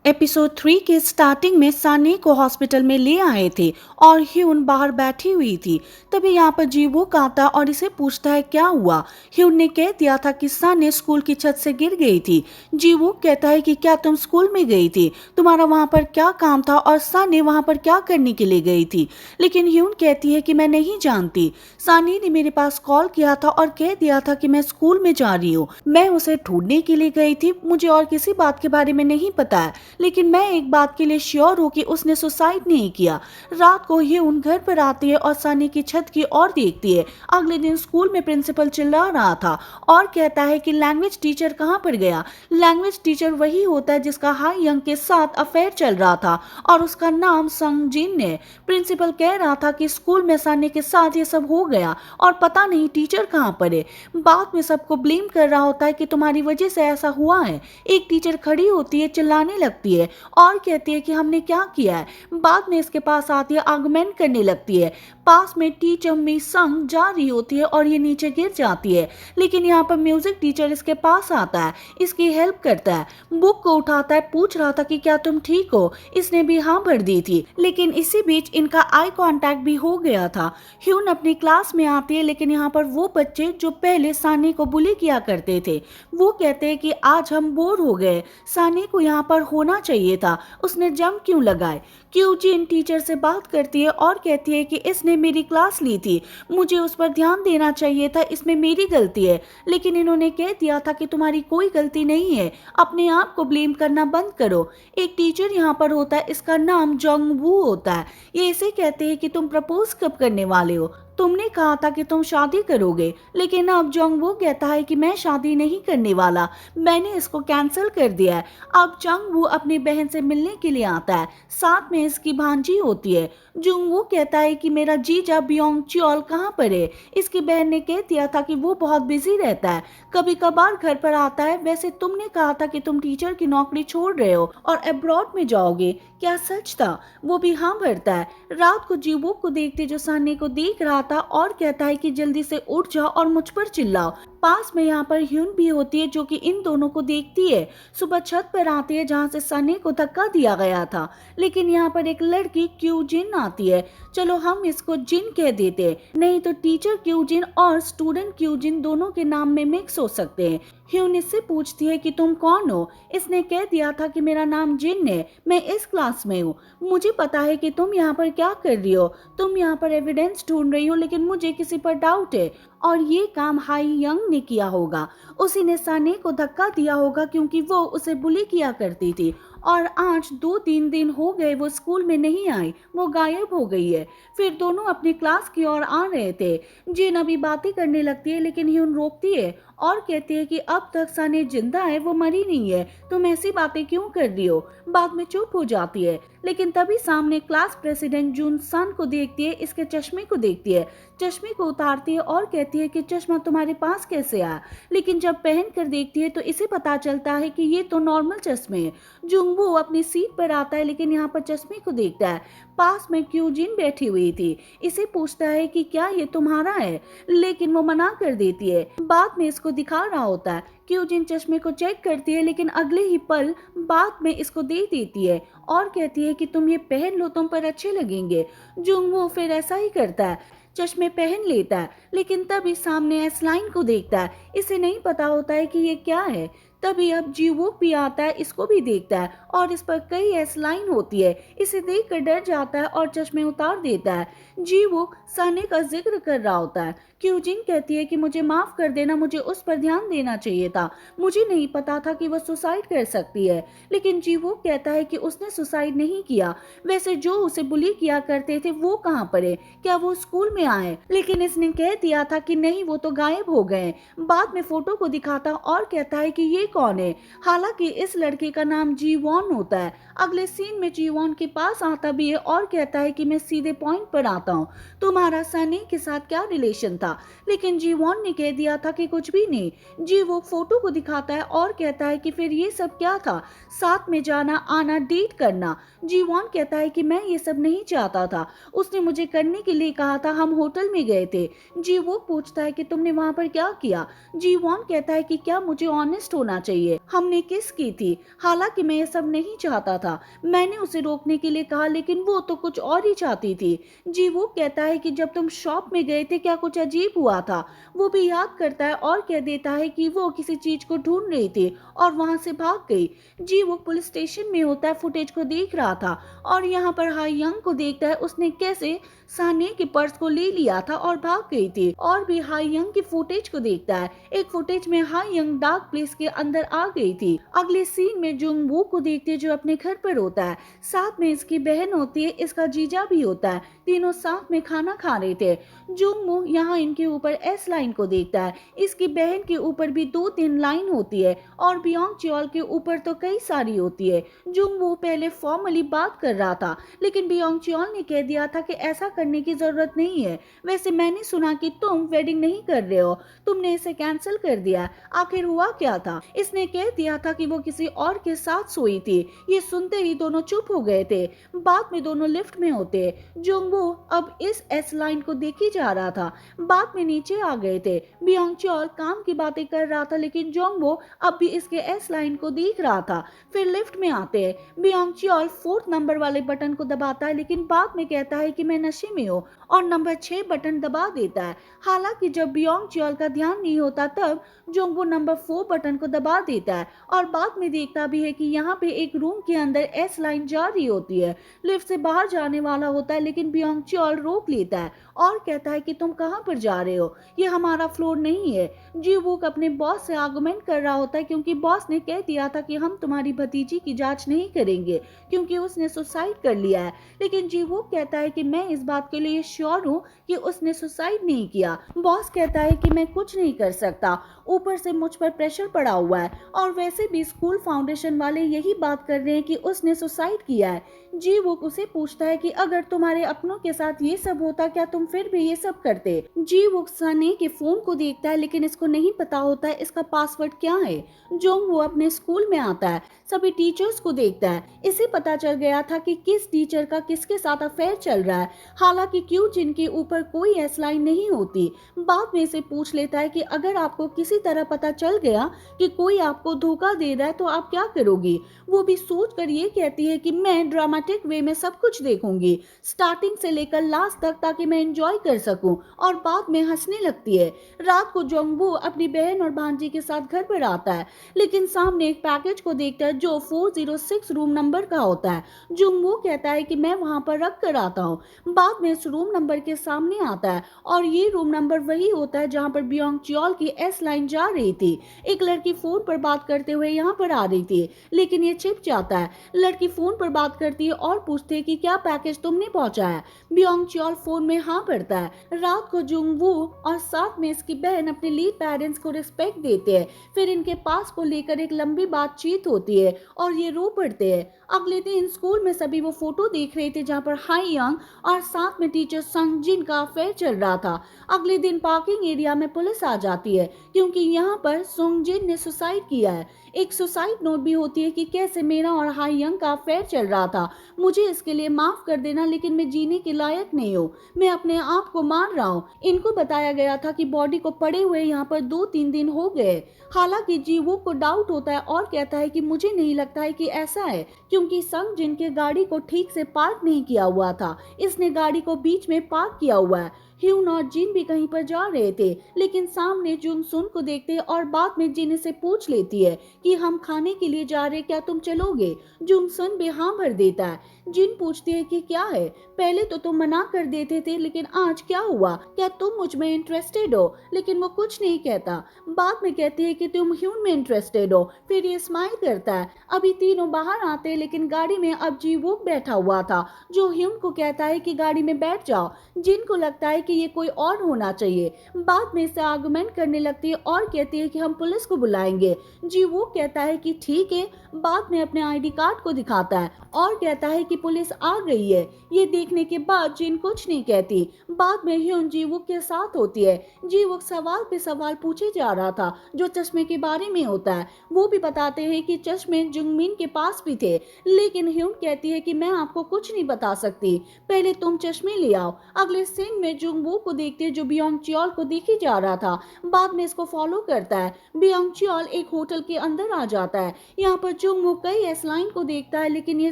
Episode 3 के starting में सानी को हॉस्पिटल में ले आए थे और ह्यून बाहर बैठी हुई थी। तभी यहाँ पर जीवुक आता और इसे पूछता है क्या हुआ। ह्यून ने कह दिया था कि सानी स्कूल की छत से गिर गई थी। जीवुक कहता है कि क्या तुम स्कूल में गई थी, तुम्हारा वहाँ पर क्या काम था और सानी वहाँ पर क्या करने के लिए गई थी। लेकिन ह्यून कहती है कि मैं नहीं जानती, सानी ने मेरे पास कॉल किया था और कह दिया था कि मैं स्कूल में जा रही हूँ। मैं उसे ढूंढने के लिए गई थी, मुझे और किसी बात के बारे में नहीं पता है। लेकिन मैं एक बात के लिए श्योर हूँ कि उसने सुसाइड नहीं किया। रात को ये उन घर पर आती है और सानी की छत की ओर देखती है। अगले दिन स्कूल में प्रिंसिपल चिल्ला रहा था और कहता है कि लैंग्वेज टीचर कहाँ पर गया। लैंग्वेज टीचर वही होता है जिसका हाई यंग के साथ अफेयर चल रहा था और उसका नाम संग जिन है। प्रिंसिपल कह रहा था कि स्कूल में सानी के साथ ये सब हो गया और पता नहीं टीचर कहाँ पर है। बाद में सबको ब्लेम कर रहा होता है कि तुम्हारी वजह से ऐसा हुआ है। एक टीचर खड़ी होती है, चिल्लाने लगती है और कहती है कि हमने क्या किया है। बाद में इसके पास आती है, आर्गुमेंट करने लगती है। पास में टीचर मी संग जा रही होती है और ये नीचे गिर जाती है। लेकिन यहाँ पर म्यूजिक टीचर इसके पास आता है, इसकी हेल्प करता है, बुक को उठाता है, पूछ रहा था कि क्या तुम ठीक हो। इसने भी हाँ भर दी थी। लेकिन इसी बीच इनका आई कांटेक्ट भी हो गया था। ह्यून अपनी क्लास में आती है, लेकिन यहाँ पर वो बच्चे जो पहले सानी को बुली किया करते थे वो कहते हैं कि आज हम बोर हो गए, सानी को यहाँ पर होना चाहिए था, उसने जंप क्यों लगाए। क्यूजिन टीचर से बात करती है और कहती है कि इसने मेरी क्लास ली थी, मुझे उस पर ध्यान देना चाहिए था, इसमें मेरी गलती है। लेकिन इन्होंने कह दिया था कि तुम्हारी कोई गलती नहीं है, अपने आप को ब्लेम करना बंद करो। एक टीचर यहाँ पर होता है, इसका नाम जोंग वू होता है। ये इसे कहते हैं कि तुम प्रपोज कब करने वाले हो, तुमने कहा था कि तुम शादी करोगे। लेकिन अब जोंगवू कहता है कि मैं शादी नहीं करने वाला, मैंने इसको कैंसिल कर दिया है। अब जोंगवू अपनी बहन से मिलने के लिए आता है, साथ में इसकी भांजी होती है। जोंगवू कहता है कि मेरा जीजा बियोंग च्योल कहाँ पर है। इसकी बहन ने कह दिया था कि वो बहुत बिजी रहता है, कभी कभार घर पर आता है। वैसे तुमने कहा था कि तुम टीचर की नौकरी छोड़ रहे हो और अब्रॉड में जाओगे, क्या सच था। वो भी हाँ भरता है। रात को जीवुक को देखते जो सानी को देख रहा था और कहता है कि जल्दी से उठ जाओ और मुझ पर चिल्लाओ। पास में यहाँ पर ह्यून भी होती है जो कि इन दोनों को देखती है। सुबह छत पर आती है जहाँ से सानी को धक्का दिया गया था। लेकिन यहाँ पर एक लड़की क्यूजिन आती है, चलो हम इसको जिन कह देते हैं, नहीं तो टीचर क्यूजिन और स्टूडेंट क्यूजिन दोनों के नाम में मिक्स हो सकते हैं। ह्यून इससे पूछती है कि तुम कौन हो। इसने कह दिया था कि मेरा नाम जिन है, मैं इस क्लास में हूँ, मुझे पता है कि तुम यहाँ पर क्या कर रही हो, तुम यहाँ पर एविडेंस ढूंढ रही हो, लेकिन मुझे किसी पर डाउट है और ये काम हाई यंग ने किया होगा। उसी ने सानी को धक्का दिया होगा क्योंकि वो उसे बुली किया करती थी और आज 2-3 दिन हो गए वो स्कूल में नहीं आई, वो गायब हो गई है। फिर दोनों अपनी क्लास की ओर आ रहे थे। जिन अभी बातें करने लगती है, लेकिन ह्यून रोकती है और कहती है कि अब तक सानी जिंदा है, वो मरी नहीं है, तुम ऐसी बातें क्यों कर रही हो। बाद में चुप हो जाती है। लेकिन तभी सामने क्लास प्रेसिडेंट जून सन को देखती है, इसके चश्मे को देखती है, चश्मे को उतारती है और कहती है कि चश्मा तुम्हारे पास कैसे आया। लेकिन जब पहन कर देखती है तो इसे पता चलता है कि ये तो नॉर्मल चश्मे हैं। जुंगवू अपनी सीट पर आता है, लेकिन यहाँ पर चश्मे को देखता है। पास में क्यूजिन बैठी हुई थी, इसे पूछता है कि क्या ये तुम्हारा है, लेकिन वो मना कर देती है। बाद में इसको दिखा रहा होता है। क्यूजिन चश्मे को चेक करती है, लेकिन अगले ही पल बाद में इसको दे देती है और कहती है कि तुम ये पहन लो, तुम पर अच्छे लगेंगे। जुंगवू फिर ऐसा ही करता है, चश्मे पहन लेता है। लेकिन तभी सामने एस लाइन को देखता है, इसे नहीं पता होता है कि ये क्या है। तभी अब जीवुक भी आता है, इसको भी देखता है और इस पर कई एस लाइन होती है। इसे देखकर डर जाता है और चश्मे उतार देता है। जीवुक सानी का जिक्र कर रहा होता है। क्यूजिन कहती है कि मुझे माफ कर देना, मुझे उस पर ध्यान देना चाहिए था, मुझे नहीं पता था कि वह सुसाइड कर सकती है। लेकिन जीवुक कहता है कि उसने सुसाइड नहीं किया। वैसे जो उसे बुली किया करते थे वो कहाँ पर है, क्या वो स्कूल में आए। लेकिन इसने कह दिया था कि नहीं, वो तो गायब हो गए। बाद में फोटो को दिखाता और कहता है कि ये कौन है। हालांकि इस लड़के का नाम जीवॉन होता है। अगले सीन में जीवॉन के पास आता भी है और कहता है कि मैं सीधे पॉइंट पर आता हूँ, तुम्हारा सनी के साथ क्या रिलेशन था। लेकिन जीवॉन ने कह दिया था कि कुछ भी नहीं। जीवो फोटो को दिखाता है और कहता है कि फिर ये सब क्या था, साथ में जाना आना डेट करना। जीवॉन कहता है कि मैं ये सब नहीं चाहता था, उसने मुझे करने के लिए कहा था, हम होटल में गए थे। जीवो पूछता है कि तुमने वहां पर क्या किया। जीवॉन कहता है कि क्या मुझे ऑनेस्ट होना चाहिए, हमने किस की थी। हालांकि मैं ये सब नहीं चाहता था। मैंने उसे रोकने के लिए कहा लेकिन वो तो कुछ और ही चाहती थी। जी वो कहता है कि जब तुम शॉप में गए थे क्या कुछ अजीब हुआ था। वो भी याद करता है और कह देता है कि वो किसी चीज को ढूंढ रही थी और वहां से भाग गई। जी वो पुलिस स्टेशन में होता है, फुटेज को देख रहा था और यहाँ पर हाई यंग को देखता है उसने कैसे सानिया के पर्स को ले लिया था और भाग गई थी। और भी हाई यंग की फुटेज को देखता है। एक फुटेज में हाई यंग डार्क प्लेस के अंदर आ गई थी। अगले सीन में जुंग वू को देखते जो अपने घर पर होता है, साथ में इसकी बहन होती है, इसका जीजा भी होता है। तीनों साथ में खाना खा रहे थे। जुंग वू यहाँ इनके ऊपर एस लाइन को देखता है। इसकी बहन के ऊपर भी 2-3 लाइन होती है और बियोंग च्योल के ऊपर तो कई सारी होती है। जुंग वू पहले फॉर्मली बात कर रहा था लेकिन बियोंग च्योल ने कह दिया था कि ऐसा करने की जरूरत नहीं है। वैसे मैंने सुना कि तुम वेडिंग नहीं कर रहे हो, तुमने इसे कैंसिल कर दिया। आखिर हुआ क्या था? इसने कह दिया था कि वो किसी और के साथ सोई थी। ये सुनते ही दोनों चुप हो गए थे। बाद में दोनों लिफ्ट में होते। जुंगवू अब इस एस लाइन को देखी जा रहा था। बाद में नीचे आ गए थे। बियोंग च्योल काम की बातें कर रहा था लेकिन जुंगवू अब भी इसके एस लाइन को देख रहा था। फिर लिफ्ट में आते हैं। बियोंग च्योल 4th नंबर वाले बटन को दबाता है लेकिन बाद में कहता है कि मैं नशे में हूँ और नंबर 6 बटन दबा देता है। हालांकि जब बियोंग च्योल का ध्यान नहीं होता तब जुंगवू नंबर 4 बटन को दबा देता है और बाद में देखता भी है कि यहाँ पे एक रूम के अंदर एस लाइन जा रही होती है। लिफ्ट से बाहर जाने वाला होता है लेकिन बियोंग च्योल रोक लेता है और कहता है कि तुम कहाँ पर जा रहे हो, ये हमारा फ्लोर नहीं है। जी वूक अपने बॉस से आर्गुमेंट कर रहा होता है क्योंकि बॉस ने कह दिया था कि हम तुम्हारी भतीजी की जांच नहीं करेंगे क्योंकि उसने सुसाइड कर लिया है। लेकिन जी वूक कहता है कि मैं इस बात के लिए श्योर हूँ कि उसने सुसाइड नहीं किया। बॉस कहता है कि मैं कुछ नहीं कर सकता, ऊपर से मुझ पर प्रेशर पड़ा हुआ है और वैसे भी स्कूल फाउंडेशन वाले यही बात कर रहे हैं कि उसने सुसाइड किया है। जी वो उसे पूछता है कि अगर तुम्हारे अपनों के साथ ये सब होता क्या तुम फिर भी ये सब करते। जी वो सनी के फोन को देखता है लेकिन इसको नहीं पता होता है इसका पासवर्ड क्या है। जोंग वो अपने स्कूल में आता है, सभी टीचर्स को देखता है। इसे पता चल गया था कि किस टीचर का किसके साथ अफेयर चल रहा है। हालांकि क्यों जिनके ऊपर कोई एस लाइन नहीं होती। बाद में इसे पूछ लेता है कि अगर आपको किसी तरह पता चल गया कि कोई आपको धोखा दे रहा है तो आप क्या करोगी। वो भी सोच कर ये कहती है कि मैं ड्रामेटिक वे में सब कुछ देखूंगी, स्टार्टिंग से लेकर लास्ट तक, ताकि मैं एंजॉय कर सकूं। और बाद में हंसने लगती है। रात को जोंगबू अपनी बहन और भांजी के साथ घर पर आता है लेकिन सामने एक पैकेज को देखता है जो 406 रूम नंबर का होता है। जोंगबू कहता है कि मैं वहां पर रख कर आता हूँ। बाद में इस रूम नंबर के सामने आता है और ये रूम नंबर वही होता है जहाँ पर बियोंग च्योल की एस लाइन जा रही थी। एक लड़की फोन पर बात करते हुए यहाँ पर आ रही थी लेकिन ये छिप जाता है। लड़की फोन पर बात करती है और पूछती है कि क्या पैकेज तुमने पहुंचाया। बियोंग च्योल फोन में हाँ भरता है। रात को जुंगवू और साथ में इसकी बहन अपने लीड पेरेंट्स को रिस्पेक्ट देते हैं। फिर इनके पास को लेकर एक लंबी बातचीत होती है और ये रो पड़ते हैं। अगले दिन स्कूल में सभी वो फोटो देख रहे थे जहाँ पर हाई यंग और साथ में टीचर संग जिन का अफेयर चल रहा था। अगले दिन पार्किंग एरिया में पुलिस आ जाती है क्योंकि यहाँ पर सुंग जिन ने सुसाइड किया है। एक सुसाइड नोट भी होती है कि कैसे मेरा और हाई यंग का अफेयर चल रहा था, मुझे इसके लिए माफ कर देना लेकिन मैं जीने के लायक नहीं हूँ, मैं अपने आप को मार रहा हूँ। इनको बताया गया था कि बॉडी को पड़े हुए यहाँ पर 2-3 दिन हो गए। हालांकि जीवो को डाउट होता है और कहता है कि मुझे नहीं लगता है कि ऐसा है क्योंकि संग जिन के गाड़ी को ठीक से पार्क नहीं किया हुआ था, इसने गाड़ी को बीच में पार्क किया हुआ है। ह्यून और जिन भी कहीं पर जा रहे थे लेकिन सामने जुंग सुन को देखते और बाद में जिन से पूछ लेती है कि हम खाने के लिए जा रहे, क्या तुम चलोगे। जुंग सुन भी हाँ भर देता है। जिन पूछती है कि क्या है, पहले तो तुम मना कर देते थे लेकिन आज क्या हुआ, क्या तुम मुझ में इंटरेस्टेड हो। लेकिन वो कुछ नहीं कहता। बाद में कहती है कि तुम ह्यून में इंटरेस्टेड हो। फिर ये स्माइल करता है। अभी तीनों बाहर आते हैं लेकिन गाड़ी में अब जी वो बैठा हुआ था जो ह्यून को कहता है कि गाड़ी में बैठ जाओ। जिन को लगता है कि ये कोई और होना चाहिए। बाद में इसे आर्गुमेंट करने लगती है और कहती है कि हम पुलिस को बुलाएंगे। जी वो कहता है कि ठीक है। बाद में अपने आईडी कार्ड को दिखाता है और कहता है कि पुलिस आ गई है। ये देखने के बाद जिन कुछ नहीं कहती। बाद में ह्यून जीवुक के साथ होती है। जीवुक सवाल पे सवाल पूछे जा रहा था जो चश्मे के बारे में होता है। वो भी बताते हैं कि चश्मे जुंगमिन के पास भी थे, लेकिन ह्यून कहती है कि मैं आपको कुछ नहीं बता सकती, पहले तुम चश्मे ले आओ। अगले सीन में जुंगवू को देखते जो बियोंग चियोल को देखे जा रहा था, बाद में इसको फॉलो करता है। बियोंग चियोल एक होटल के अंदर आ जाता है। यहाँ पर जुंगवू कई एस लाइन को देखता है, लेकिन ये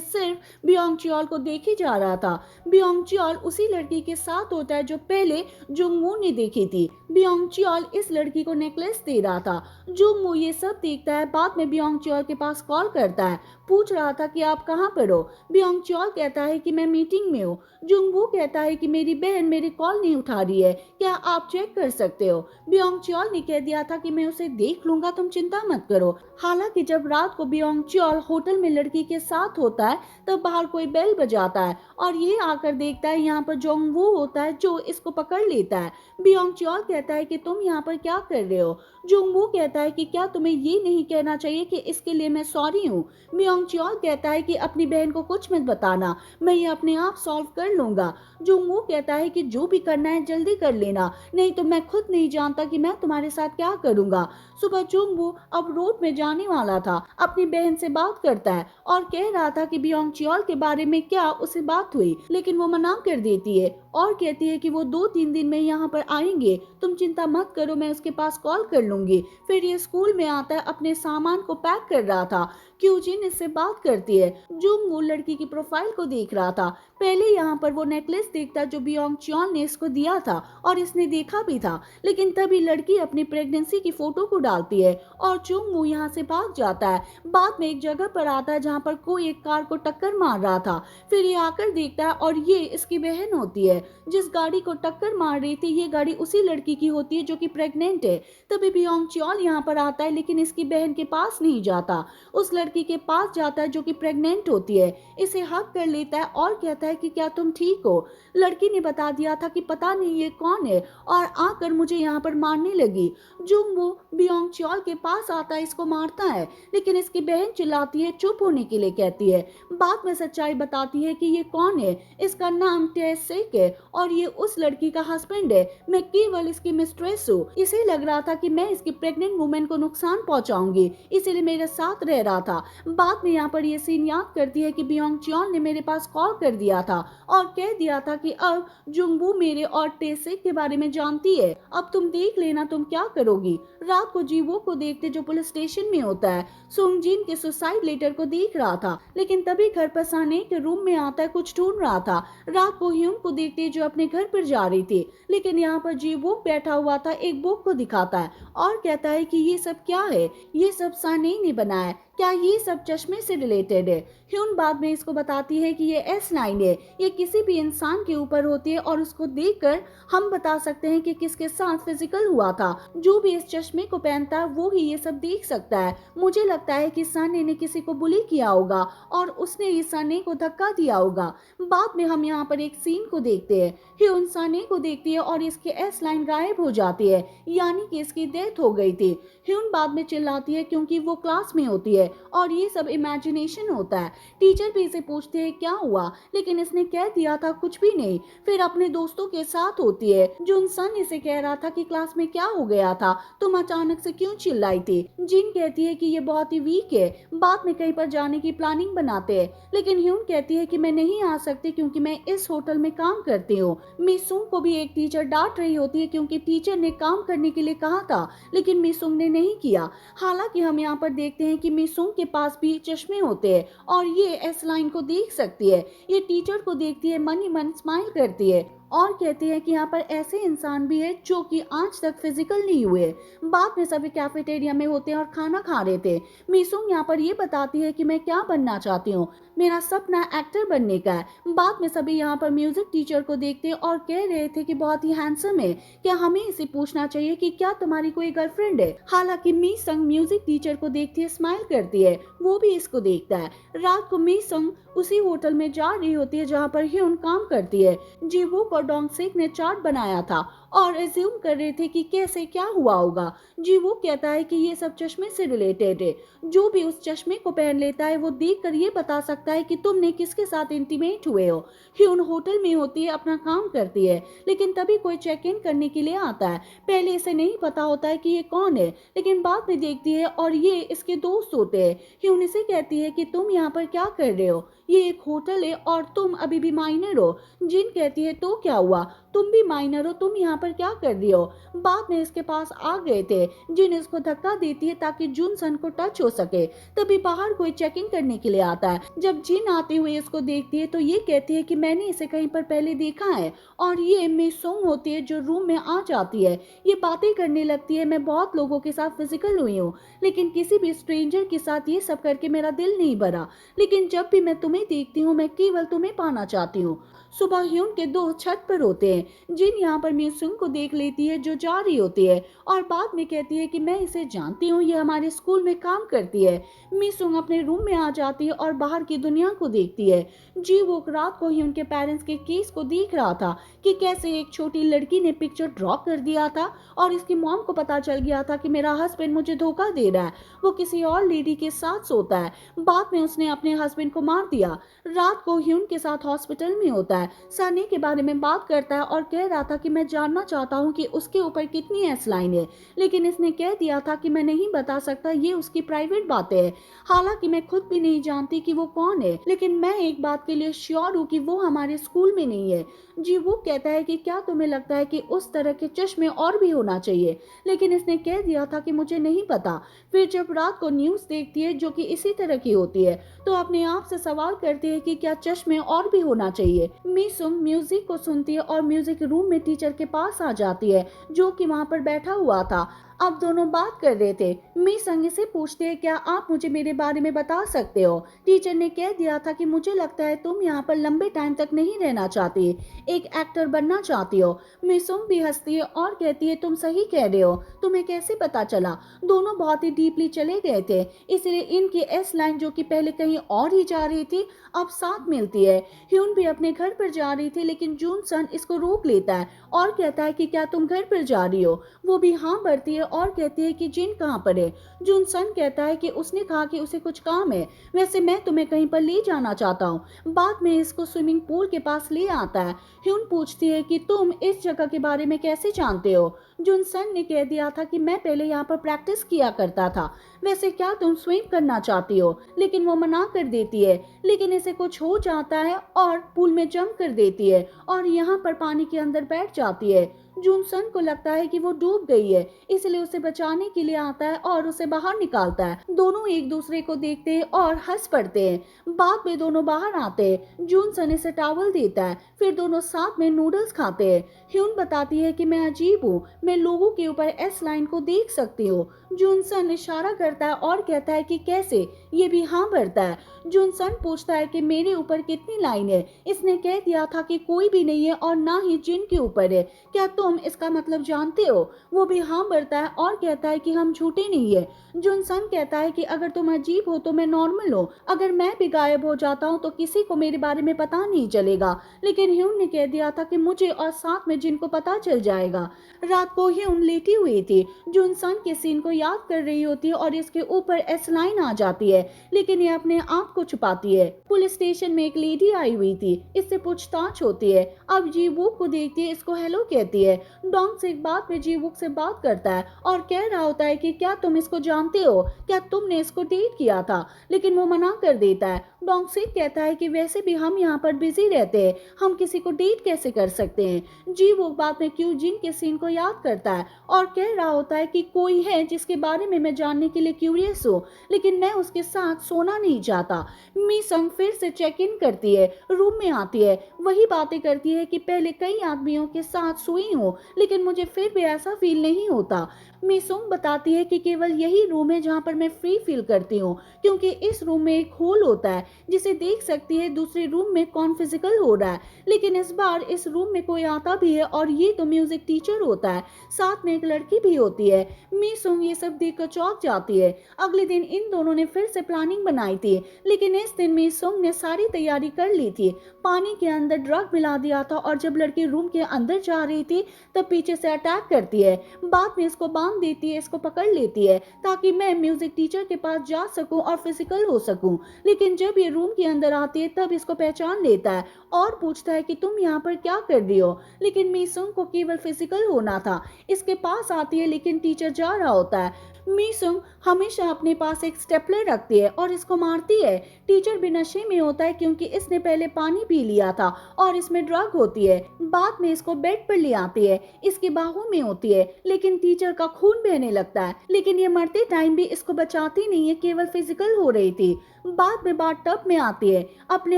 सिर्फ बियोंग चियोल को देखे जा रहा था। बियोंग चियोल उसी लड़की के साथ होता है जो पहले जुंगवू ने देखी थी। बियोंग चियोल इस लड़की को नेकलेस दे रहा था। जुंगवू ये सब देखता है। बाद में बियोंग चियोल के पास कॉल करता है, पूछ रहा था कि आप कहाँ पर हो। बियोंग चियोल कहता है कि मैं मीटिंग में हूँ। जुंगवू कहता है कि मेरी बहन मेरी कॉल नहीं उठा रही है, क्या आप चेक कर सकते हो। बियोंग चियोल ने कह दिया था कि मैं उसे देख लूंगा, तुम चिंता मत करो। हालांकि जब रात को बियोंग चियोल होटल में लड़की के साथ होता है, तब बाहर कोई बेल बजाता है और ये आकर देखता है यहाँ पर जोंगवू होता है जो इसको पकड़ लेता है। बियोंग चियोल कहता है कि तुम यहाँ पर क्या कर रहे हो। जोंगवू कहता है कि क्या तुम्हें ये नहीं कहना चाहिए कि इसके लिए मैं सॉरी हूँ। बियोंग चियोल कहता है कि अपनी बहन को कुछ मत बताना, मैं ये अपने आप सॉल्व कर लूंगा। जोंगवू कहता है कि जो भी करना है जल्दी कर लेना, नहीं तो मैं खुद नहीं जानता कि मैं तुम्हारे साथ क्या करूंगा। सुबह जोंगवू अब रोड में जाने वाला था, अपनी बहन से बात करता है और कह रहा था कि बियोंग चियोल के बारे में क्या उसे बात हुई, लेकिन वो मना कर देती है और कहती है कि वो 2-3 दिन में यहाँ पर आएंगे, तुम चिंता मत करो, मैं उसके पास कॉल कर लूंगी। फिर ये स्कूल में आता है, अपने सामान को पैक कर रहा था। क्यूजिन इससे बात करती है। जुंगवू लड़की की प्रोफाइल को देख रहा था। पहले यहाँ पर वो नेकलेस देखता जो बियोंग चियोल ने इसको दिया था और इसने देखा भी था, लेकिन तभी लड़की अपनी प्रेगनेंसी की फोटो को डालती है और जुंगवू यहाँ से भाग जाता है। बाद में एक जगह पर आता है जहाँ पर कोई एक कार को टक्कर मार रहा था। फिर ये आकर देखता है और ये इसकी बहन होती है। जिस गाड़ी को टक्कर मार रही थी ये गाड़ी उसी लड़की की होती है जो कि प्रेग्नेंट है। तभी बियोंग चियोल यहाँ पर आता है, लेकिन इसकी बहन के पास नहीं जाता, उस लड़की के पास जाता है जो कि प्रेग्नेंट होती है। इसे हक कर लेता है और कहता है कि क्या तुम ठीक हो। लड़की ने बता दिया था कि पता नहीं ये कौन है और आकर मुझे यहाँ पर मारने लगी। जुंगवू बियोंग चियोल के पास आता है, इसको मारता है, लेकिन इसकी बहन चिल्लाती है, चुप होने के लिए कहती है। बाद में सच्चाई बताती है कि ये कौन है, इसका नाम टेसेक है और ये उस लड़की का हस्बैंड है। मैं केवल इसकी मिस्ट्रेस हूँ। इसे लग रहा था कि मैं इसकी प्रेग्नेंट वुमेन को नुकसान पहुंचाऊंगी, इसीलिए मेरे साथ रह रहा था। बाद में यहाँ पर ये सीन याद करती है कि बियोंग चियोल ने मेरे पास कॉल कर दिया था और कह दिया था कि अब जुंगवू मेरे और टेसेक के बारे में जानती है, अब तुम देख लेना तुम क्या करोगी। रात को जीवो को देखते जो पुलिस स्टेशन में होता है, सुंगजिन के सुसाइड लेटर को देख रहा था, लेकिन तभी घर पर साने के रूम में आता है, कुछ ढूंढ रहा था। रात को ह्यून को देखते जो अपने घर पर जा रही थी, लेकिन यहाँ पर जीवो बैठा हुआ था, एक बुक को दिखाता है और कहता है कि ये सब क्या है, ये सब साने ने बनाया, क्या ये सब चश्मे से रिलेटेड है। ह्यून बाद में इसको बताती है कि ये S9 है, ये किसी भी इंसान के ऊपर होती है और उसको देखकर हम बता सकते हैं कि किसके साथ फिजिकल हुआ था। जो भी इस चश्मे को पहनता है वो ही ये सब देख सकता है। मुझे लगता है कि साने ने किसी को बुली किया होगा और उसने इस साने को धक्का दिया होगा। बाद में हम यहाँ पर एक सीन को देखते हैं, ह्यून साने को देखती है और इसके S9 गायब हो जाती है, यानी कि इसकी डेथ हो गई थी। ह्यून बाद में चिल्लाती है क्योंकि वो क्लास में होती है और ये सब इमेजिनेशन होता है। टीचर भी इसे पूछते हैं क्या हुआ, लेकिन इसने कह दिया था कुछ भी नहीं। फिर अपने दोस्तों के साथ होती है। जुन सन इसे कह रहा था कि क्लास में क्या हो गया था, तुम अचानक से क्यों चिल्लाई थी। जिन कहती है कि ये बहुत ही वीक है, बाद में कहीं पर जाने की प्लानिंग बनाते हैं, लेकिन ह्यून कहती है कि मैं नहीं आ सकती क्योंकि मैं इस होटल में काम करती हूँ। मिसुंग को भी एक टीचर डांट रही होती है क्योंकि टीचर ने काम करने के लिए कहा था, लेकिन मिसुंग ने नहीं किया। हालांकि हम यहाँ पर देखते हैं कि मिसुंग के पास भी चश्मे होते हैं और ये S9 को देख सकती है। ये टीचर को देखती है, मन ही मन स्माइल करती है और कहती है कि यहाँ पर ऐसे इंसान भी है जो कि आज तक फिजिकल नहीं हुए। बाद में सभी कैफेटेरिया में होते हैं और खाना खा रहे थे। मिसुंग यहाँ पर ये बताती है कि मैं क्या बनना चाहती हूँ, मेरा सपना एक्टर बनने का है। बाद में सभी यहाँ पर म्यूजिक टीचर को देखते हैं और कह रहे थे कि बहुत ही हैंडसम है, क्या हमें इसे पूछना चाहिए कि क्या तुम्हारी कोई गर्लफ्रेंड है। हालांकि मिसुंग म्यूजिक टीचर को देखती है, स्माइल करती है, वो भी इसको देखता है। रात को मिसुंग उसी होटल में जा रही होती है जहाँ पर ह्यून काम करती है। जीवू और डोंगसेक ने चार्ट बनाया था और एज्यूम कर रहे थे कि कैसे क्या हुआ होगा। जी वो कहता है कि ये सब चश्मे से रिलेटेड है। जो भी उस चश्मे को पहन लेता है वो देख कर ये बता सकता है कि तुमने किसके साथ इंटीमेट हुए हो। ह्यून होटल में होती है, अपना काम करती है, लेकिन तभी कोई चेक इन करने के लिए आता है। पहले इसे नहीं पता होता है कि ये कौन है, लेकिन बाद में देखती है और ये इसके दोस्त होते हैं। ह्यून इसे कहती है कि तुम यहाँ पर क्या कर रहे हो, ये एक होटल है और तुम अभी भी माइनर हो। जिन कहती है तो क्या हुआ, तुम भी माइनर हो, तुम यहाँ पर क्या कर रही हो। बाद में इसके पास आ गए थे। जिन इसको धक्का देती है ताकि जुनसन को टच हो सके। तभी बाहर कोई चेकिंग करने के लिए आता है। जब जिन आते हुए इसको देखती है तो ये कहती है कि मैंने इसे कहीं पर पहले देखा है, और ये मिसोंग होती है जो रूम में आ जाती है। ये बातें करने लगती है, मैं बहुत लोगों के साथ फिजिकल हुई हूँ, लेकिन किसी भी स्ट्रेंजर के साथ ये सब करके मेरा दिल नहीं भरा, लेकिन जब भी मैं तुम्हें देखती हूँ मैं केवल तुम्हें पाना चाहती हूँ। सुबह ह्यून के दोस्त छत पर होते हैं। जिन यहाँ पर म्यूसुंग को देख लेती है जो जा रही होती है, और बाद में कहती है कि मैं इसे जानती हूँ, ये हमारे स्कूल में काम करती है। मिसुंग अपने रूम में आ जाती है और बाहर की दुनिया को देखती है। जी वो रात को ही उनके पेरेंट्स के केस को देख रहा था कि कैसे एक छोटी लड़की ने पिक्चर ड्रॉप कर दिया था और इसकी मॉम को पता चल गया था कि मेरा हस्बैंड मुझे धोखा दे रहा है, वो किसी और लेडी के साथ सोता है। बाद में उसने अपने हस्बैंड को मार दिया। रात को ह्यून के साथ हॉस्पिटल में होता है, सनी के बारे में बात करता है और कह रहा था कि मैं जानना चाहता हूँ कि उसके ऊपर कितनी एस लाइन है, लेकिन इसने कह दिया था कि मैं नहीं बता सकता, ये उसकी प्राइवेट बातें हैं। हालांकि मैं खुद भी नहीं जानती कि वो कौन है, लेकिन मैं एक बात के लिए श्योर हूँ कि वो हमारे स्कूल में नहीं है। जी वो कहता है कि क्या तुम्हें लगता है कि उस तरह के चश्मे और भी होना चाहिए, लेकिन इसने कह दिया था कि मुझे नहीं पता। फिर जब रात को न्यूज़ देखती है जो कि इसी तरह की होती है, तो अपने आप से सवाल करती है कि क्या चश्मे और भी होना चाहिए। मिसुंग म्यूजिक को सुनती है और म्यूजिक रूम में टीचर के पास आ जाती है जो कि वहाँ पर बैठा हुआ था। अब दोनों बात कर रहे थे। मिसुंग से पूछते हैं क्या आप मुझे मेरे बारे में बता सकते हो। टीचर ने कह दिया था कि मुझे लगता है तुम यहाँ पर लंबे टाइम तक नहीं रहना चाहती, एक एक्टर बनना चाहती हो। मिसुंग भी हंसती है और कहती है तुम सही कह रहे हो, तुम्हें कैसे पता चला। दोनों बहुत ही डीपली चले गए थे, इसलिए इनकी एस लाइन जो कि पहले कहीं और ही जा रही थी अब साथ मिलती है। ह्यून भी अपने घर पर जा रही थी, लेकिन जूनसन इसको रोक लेता है और कहता है कि क्या तुम घर पर जा रही हो। वो भी हाँ भरती है और कहती है कि जिन कहाँ पर है। जूनसन कहता है कि उसने कहा कि उसे कुछ काम है, वैसे मैं तुम्हें कहीं पर ले जाना चाहता हूँ। बाद में इसको स्विमिंग पूल के पास ले आता है। ह्यून पूछती है कि तुम इस जगह के बारे में कैसे जानते हो। जूनसन ने कह दिया था कि मैं पहले यहाँ पर प्रैक्टिस किया करता था, वैसे क्या तुम स्विम करना चाहती हो, लेकिन वो मना कर देती है। लेकिन इसे कुछ हो जाता है और पूल में जंप कर देती है और यहाँ पर पानी के अंदर बैठ जाती है। जूनसन को लगता है कि वो डूब गई है, इसलिए उसे बचाने के लिए आता है और उसे बाहर निकालता है। दोनों एक दूसरे को देखते हैं और हंस पड़ते हैं। बाद में दोनों बाहर आते हैं। जूनसन इसे टॉवल देता है, फिर दोनों साथ में नूडल्स खाते हैं। ह्यून बताती है कि मैं अजीब हूँ, मैं लोगों के ऊपर एस लाइन को देख सकती हूँ। जूनसन इशारा करता है और कहता है कि कैसे, ये भी हाँ भरता है। जूनसन पूछता है कि मेरे ऊपर कितनी लाइन है। इसने कह दिया था कि कोई भी नहीं है और ना ही जिन के ऊपर है, क्या तुम इसका मतलब जानते हो। वो भी हाँ भरता है और कहता है कि हम झूठे नहीं है। जूनसन कहता है कि अगर तुम अजीब हो तो मैं नॉर्मल हूँ, अगर मैं भी गायब हो जाता हूँ तो किसी को मेरे बारे में पता नहीं चलेगा। लेकिन ह्यून ने कह दिया था कि मुझे और साथ में जिनको पता चल जाएगा। रात को ह्यून लेटी हुई थी, जूनसन के सीन को याद कर रही होती है और इसके ऊपर एस लाइन आ जाती है, लेकिन ये अपने आप को छुपाती है। पुलिस स्टेशन में एक लेडी आई हुई थी, इससे पूछताछ होती है। अब जीवुक को देखती है, इसको हेलो कहती है। डोंग से एक बात में जीवुक से बात करता है और कह रहा होता है कि क्या तुम इसको जानते हो, क्या तुमने इसको डेट किया था, लेकिन वो मना कर देता है। डोंग से कहता है कि वैसे भी हम यहाँ पर बिजी रहते हैं, हम किसी को डेट कैसे कर सकते हैं। जीवुक बाद में क्यू जिन के सीन को याद करता है और कह रहा होता है कि कोई है जिसके बारे में मैं जानने के लिए क्यूरियस हूँ, लेकिन मैं उसके साथ सोना नहीं चाहता। मिसंग फिर से चेक इन करती है, रूम में आती है, वही बातें करती है कि पहले कई आदमियों के साथ सोई हूँ, लेकिन मुझे फिर भी ऐसा फील नहीं होता। मीसुंग बताती है कि केवल यही रूम है जहाँ पर मैं फ्री फील करती हूँ, क्योंकि इस रूम में एक होल होता है जिसे देख सकती है दूसरे रूम में कौन फिजिकल हो रहा है। लेकिन इस बार इस रूम में कोई आता भी है और ये तो म्यूजिक टीचर होता है, साथ में एक लड़की भी होती है। मीसुंग ये सब देखकर चौंक जाती है। अगले दिन इन दोनों ने फिर से प्लानिंग बनाई थी, लेकिन इस दिन मीसुंग ने सारी तैयारी कर ली थी। पानी के अंदर ड्रग मिला दिया था और जब लड़की रूम के अंदर जा रही थी तब पीछे से अटैक करती है। बाद में इसको बांध देती है, इसको पकड़ लेती है ताकि मैं म्यूजिक टीचर के पास जा सकूं और फिजिकल हो सकूं। लेकिन जब ये रूम के अंदर आती है तब इसको पहचान लेता है और पूछता है कि तुम यहाँ पर क्या कर रही हो। लेकिन मीसुंग को केवल फिजिकल होना था। इसके पास आती है लेकिन टीचर जा रहा होता है। मीसुंग हमेशा अपने पास एक स्टेपलर रखती है और इसको मारती है। टीचर भी नशे में होता है क्योंकि इसने पहले पानी पी लिया था और इसमें ड्रग होती है। बाद में इसको बेड पर ले आती है, इसकी बाहों में होती है, लेकिन टीचर का खून बहने लगता है। लेकिन ये मरते टाइम भी इसको बचाती नहीं है, केवल फिजिकल हो रही थी। बाद में बाथ टब में आती है, अपने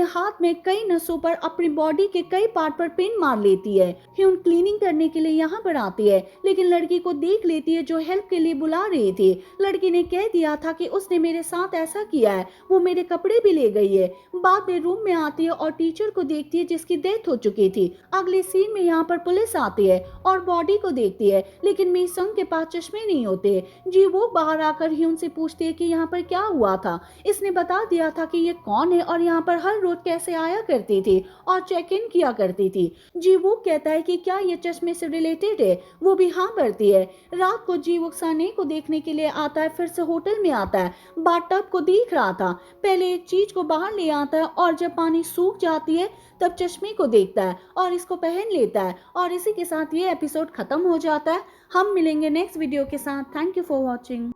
हाथ में कई नसों पर अपनी बॉडी के कई पार्ट पर पिन मार लेती है। ह्यून क्लीनिंग करने के लिए यहाँ पर आती है, लेकिन लड़की को देख लेती है जो हेल्प के लिए बुला रही थी। लड़की ने कह दिया था कि उसने मेरे साथ ऐसा किया है, वो मेरे कपड़े भी ले गई है। बाद में रूम में आती है और टीचर को देखती है जिसकी डेथ हो चुकी थी। अगले सीन में यहाँ पर पुलिस आती है और बॉडी को देखती है, लेकिन मीसंग के पास चश्मे नहीं होते। जी वो बाहर आकर ह्यून से पूछती है कि यहाँ पर क्या हुआ था। इसने बता दिया था कि ये कौन है और यहाँ पर हर रोज कैसे आया करती थी और चेक इन किया करती थी। जी वो कहता है कि क्या ये चश्मे से रिलेटेड है। वो भी हाँ भरती है। रात को जी वो साने को देखने के लिए आता है, फिर से होटल में आता है। बाथटब को देख रहा था, पहले एक चीज को बाहर ले आता है और जब पानी सूख जाती है तब चश्मे को देखता है और इसको पहन लेता है। और इसी के साथ ये एपिसोड खत्म हो जाता है। हम मिलेंगे नेक्स्ट वीडियो के साथ। Thank you for watching.